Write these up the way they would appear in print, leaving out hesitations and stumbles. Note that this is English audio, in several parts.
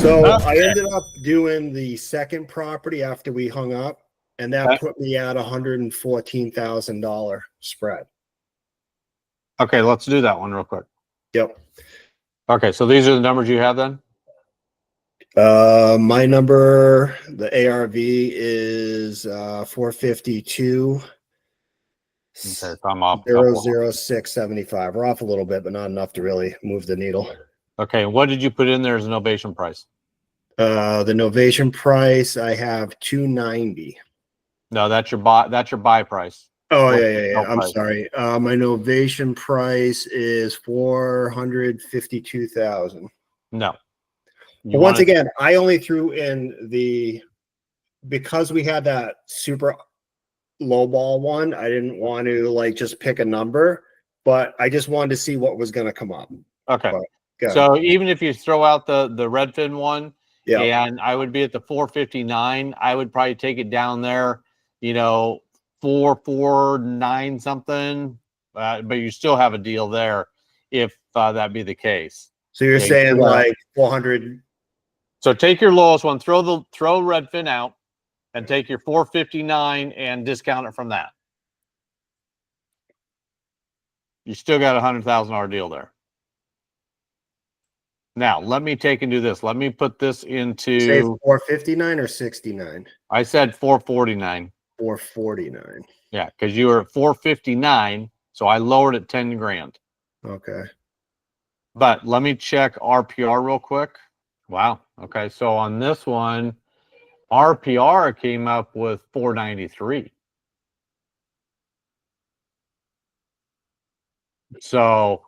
So I ended up doing the second property after we hung up, and that put me at $114,000 spread. Okay, let's do that one real quick. Yep. Okay, so these are the numbers you have then? My number, the ARV is 452. Okay, so I'm off 00675. We're off a little bit, but not enough to really move the needle. Okay, what did you put in there as a novation price? The Novation price, I have 290. No, that's your buy price. Oh, yeah. I'm sorry. My Novation price is 452,000. No. But once again, I only threw in because we had that super low ball one, I didn't want to like just pick a number, but I just wanted to see what was going to come up. Okay. So even if you throw out the Redfin one, and I would be at the 459, I would probably take it down there, 449 something, but you still have a deal there if that be the case. So you're saying like 400. So take your lowest one, throw Redfin out, and take your 459 and discount it from that. You still got $100,000 deal there. Now, let me take and do this. Let me put this into... Say 459 or 69? I said 449. 449. Yeah, because you were at 459, so I lowered it 10 grand. Okay. But let me check RPR real quick. Wow. Okay, so on this one, RPR came up with 493. So...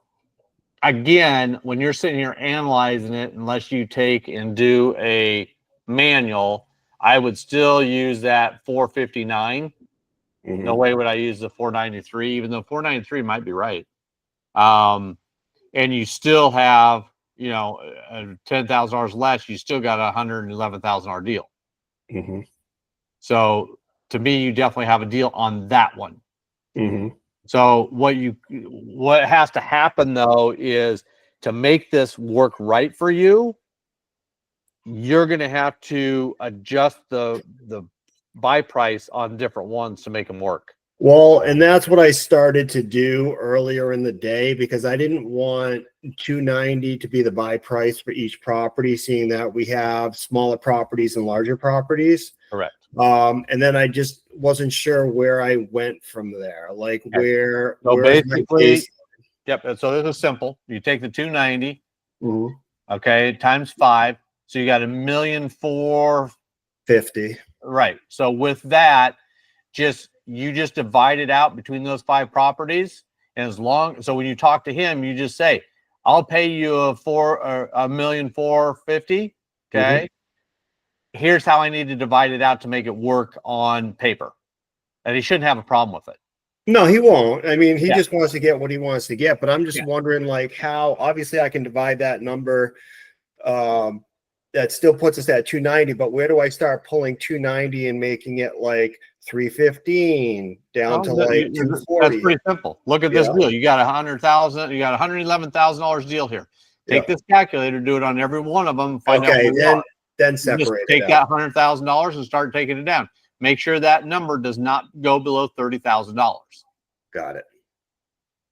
again, when you're sitting here analyzing it, unless you take and do a manual, I would still use that 459. No way would I use the 493, even though 493 might be right. And you still have, $10,000 less. You still got a $111,000 deal. So to me, you definitely have a deal on that one. So what has to happen though is to make this work right for you, you're going to have to adjust the buy price on different ones to make them work. Well, and that's what I started to do earlier in the day because I didn't want 290 to be the buy price for each property, seeing that we have smaller properties and larger properties. Correct. And then I just wasn't sure where I went from there. Like where basically, yep. So this is simple. You take the 290, okay, times 5. So you got $1,450,000. Right. So with that, you just divide it out between those 5 properties. And so when you talk to him, you just say, I'll pay you $1,450,000. Okay. Here's how I need to divide it out to make it work on paper. And he shouldn't have a problem with it. No, he won't. I mean, he just wants to get what he wants to get. But I'm just wondering, like, how obviously I can divide that number. That still puts us at 290. But where do I start pulling 290 and making it like 315 down to like 240? That's pretty simple. Look at this deal. You got $100,000. You got $111,000 deal here. Take this calculator, do it on every one of them. Find out then separate. Take that $100,000 and start taking it down. Make sure that number does not go below $30,000. Got it.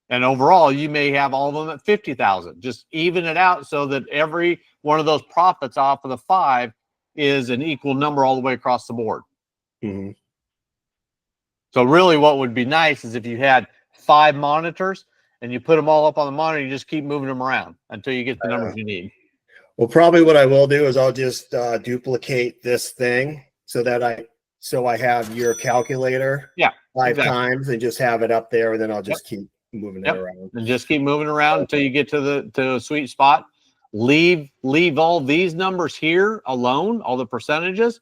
And overall, you may have all of them at 50,000. Just even it out so that every one of those profits off of the 5 is an equal number all the way across the board. So really, what would be nice is if you had 5 monitors and you put them all up on the monitor, you just keep moving them around until you get the numbers you need. Well, probably what I will do is I'll just duplicate this thing so that I have your calculator 5 times and just have it up there, and then I'll just keep moving it around. And just keep moving around until you get to a sweet spot. Leave all these numbers here alone, all the percentages.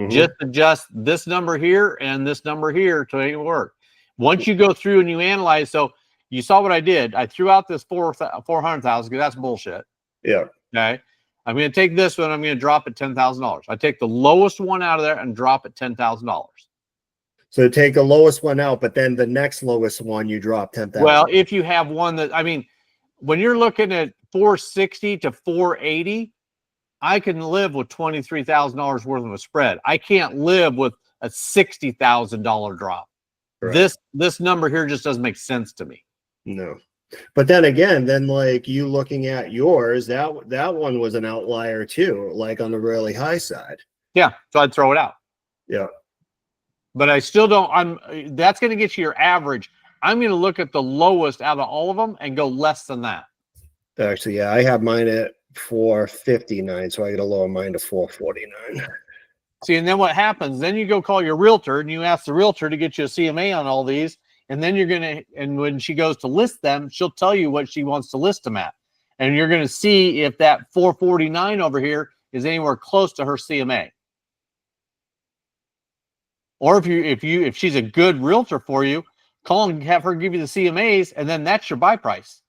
Just adjust this number here and this number here to make it work. Once you go through and you analyze, so you saw what I did. I threw out this 400,000 because that's bullshit. Yeah. Okay. I'm going to take this one. I'm going to drop it $10,000. I take the lowest one out of there and drop it $10,000. So take the lowest one out, but then the next lowest one you drop 10,000. Well, if you have one that, I mean, when you're looking at 460 to 480, I can live with $23,000 worth of a spread. I can't live with a $60,000 drop. Right. This number here just doesn't make sense to me. No. But then again, then like you looking at yours, that one was an outlier too, like on the really high side. Yeah, so I'd throw it out. Yeah. But I still don't. That's going to get you your average. I'm going to look at the lowest out of all of them and go less than that. Actually, yeah, I have mine at 459, so I got to lower mine to 449. See, and then what happens? Then you go call your realtor and you ask the realtor to get you a CMA on all these. And then you're going to, and when she goes to list them, she'll tell you what she wants to list them at. And you're going to see if that 449 over here is anywhere close to her CMA. Or if she's a good realtor for you, call and have her give you the CMAs, and then that's your buy price.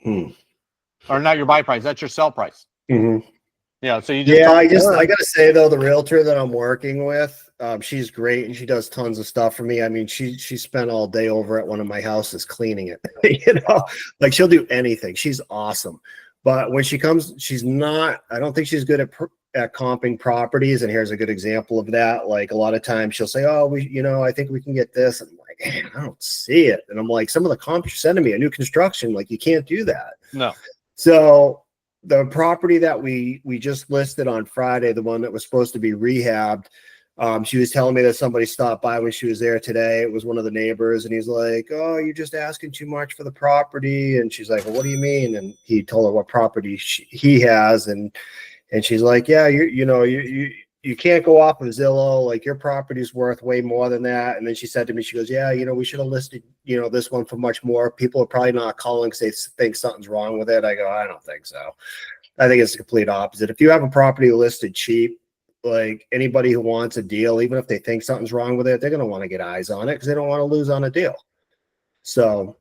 Or not your buy price, that's your sell price. Yeah, so you just I gotta say though, the realtor that I'm working with, she's great and she does tons of stuff for me. I mean, she spent all day over at one of my houses cleaning it. You know, like she'll do anything. She's awesome. But when she comes, she's not. I don't think she's good at comping properties. And here's a good example of that. Like a lot of times she'll say, "Oh, I think we can get this." And I'm like, "Man, I don't see it." And I'm like, "Some of the comps you're sending me, a new construction, like you can't do that." No. So the property that we just listed on Friday, the one that was supposed to be rehabbed, she was telling me that somebody stopped by when she was there today. It was one of the neighbors, and he's like, "Oh, you're just asking too much for the property." And she's like, "Well, what do you mean?" And he told her what property he has, and she's like, "Yeah, you can't go off of Zillow. Like your property's worth way more than that." And then she said to me, she goes, "Yeah, we should have listed, this one for much more. People are probably not calling because they think something's wrong with it." I go, "I don't think so. I think it's the complete opposite. If you have a property listed cheap, like anybody who wants a deal, even if they think something's wrong with it, they're going to want to get eyes on it because they don't want to lose on a deal." So,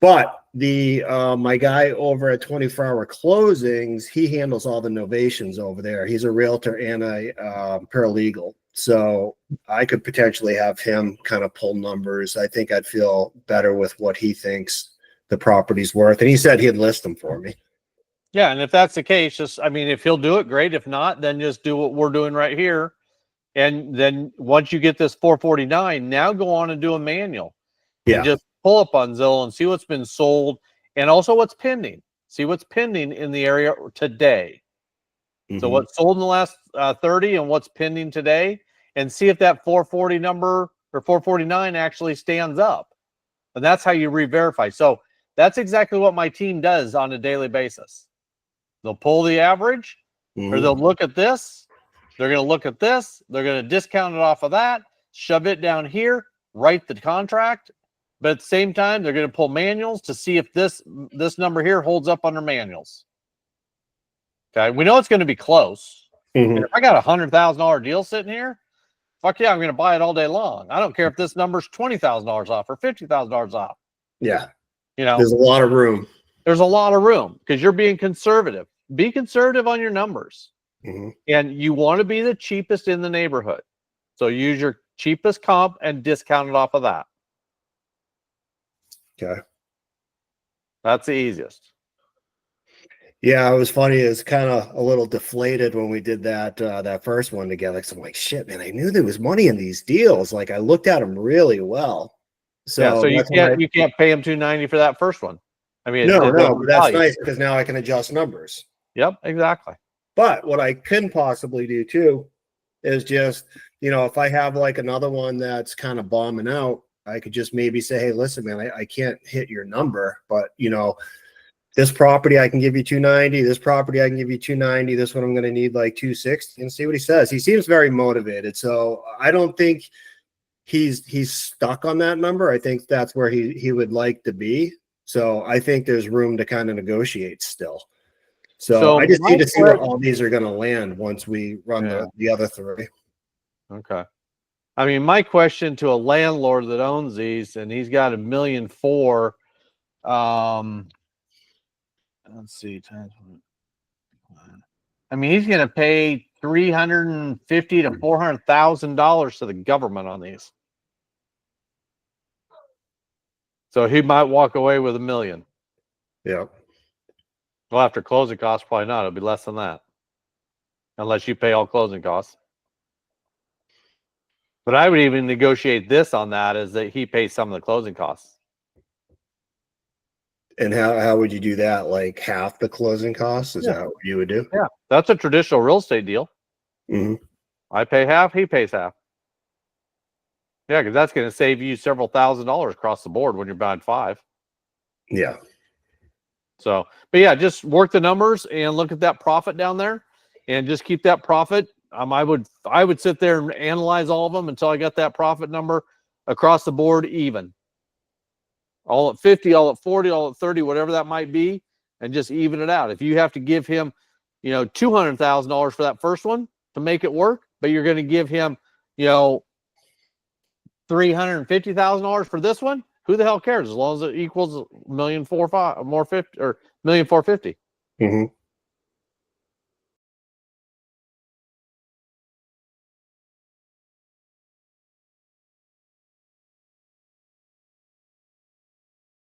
but my guy over at 24-hour closings, he handles all the novations over there. He's a realtor and a paralegal. So I could potentially have him kind of pull numbers. I think I'd feel better with what he thinks the property's worth. And he said he'd list them for me. Yeah, and if that's the case, if he'll do it, great. If not, then just do what we're doing right here. And then once you get this 449, now go on and do a manual. Yeah. And just pull up on Zillow and see what's been sold and also what's pending. See what's pending in the area today. So what's sold in the last 30 and what's pending today, and see if that 440 number or 449 actually stands up. And that's how you re-verify. So that's exactly what my team does on a daily basis. They'll pull the average, or they'll look at this. They're going to look at this. They're going to discount it off of that, shove it down here, write the contract. But at the same time, they're going to pull manuals to see if this number here holds up under manuals. Okay, we know it's going to be close. And if I got a $100,000 deal sitting here, fuck yeah, I'm going to buy it all day long. I don't care if this number's $20,000 off or $50,000 off. Yeah, there's a lot of room. There's a lot of room because you're being conservative. Be conservative on your numbers. And you want to be the cheapest in the neighborhood. So use your cheapest comp and discount it off of that. Okay. That's the easiest. Yeah, it was funny. It's kind of a little deflated when we did that first one together. So I'm like, shit, man, I knew there was money in these deals. Like I looked at them really well. So you can't pay them $290 for that first one. I mean, no, but that's nice because now I can adjust numbers. Yep, exactly. But what I can possibly do too is just, if I have like another one that's kind of bombing out, I could just maybe say, "Hey, listen, man, I can't hit your number, but this property I can give you 290. This property I can give you 290. This one I'm going to need like 260." And see what he says. He seems very motivated, so I don't think he's stuck on that number. I think that's where he would like to be. So I think there's room to kind of negotiate still. So I just need to see where all these are going to land once we run the other three. Okay. I mean, my question to a landlord that owns these, and he's got $1.4 million. Let's see. I mean, he's going to pay $350,000 to $400,000 to the government on these. So he might walk away with $1 million. Yeah. Well, after closing costs, probably not. It'll be less than that, unless you pay all closing costs. But I would even negotiate this on that, is that he pays some of the closing costs. And how would you do that? Like half the closing costs? Is that what you would do? Yeah, that's a traditional real estate deal. Mm-hmm. I pay half, he pays half. Yeah, because that's going to save you several $1,000s across the board when you're buying 5. Yeah. So, but yeah, just work the numbers and look at that profit down there, and just keep that profit. I would sit there and analyze all of them until I got that profit number across the board even. All at 50, all at 40, all at 30, whatever that might be, and just even it out. If you have to give him, $200,000 for that first one to make it work, but you're going to give him, $350,000 for this one, who the hell cares? As long as it equals $1,450,000 or $1,450,000. Mm-hmm.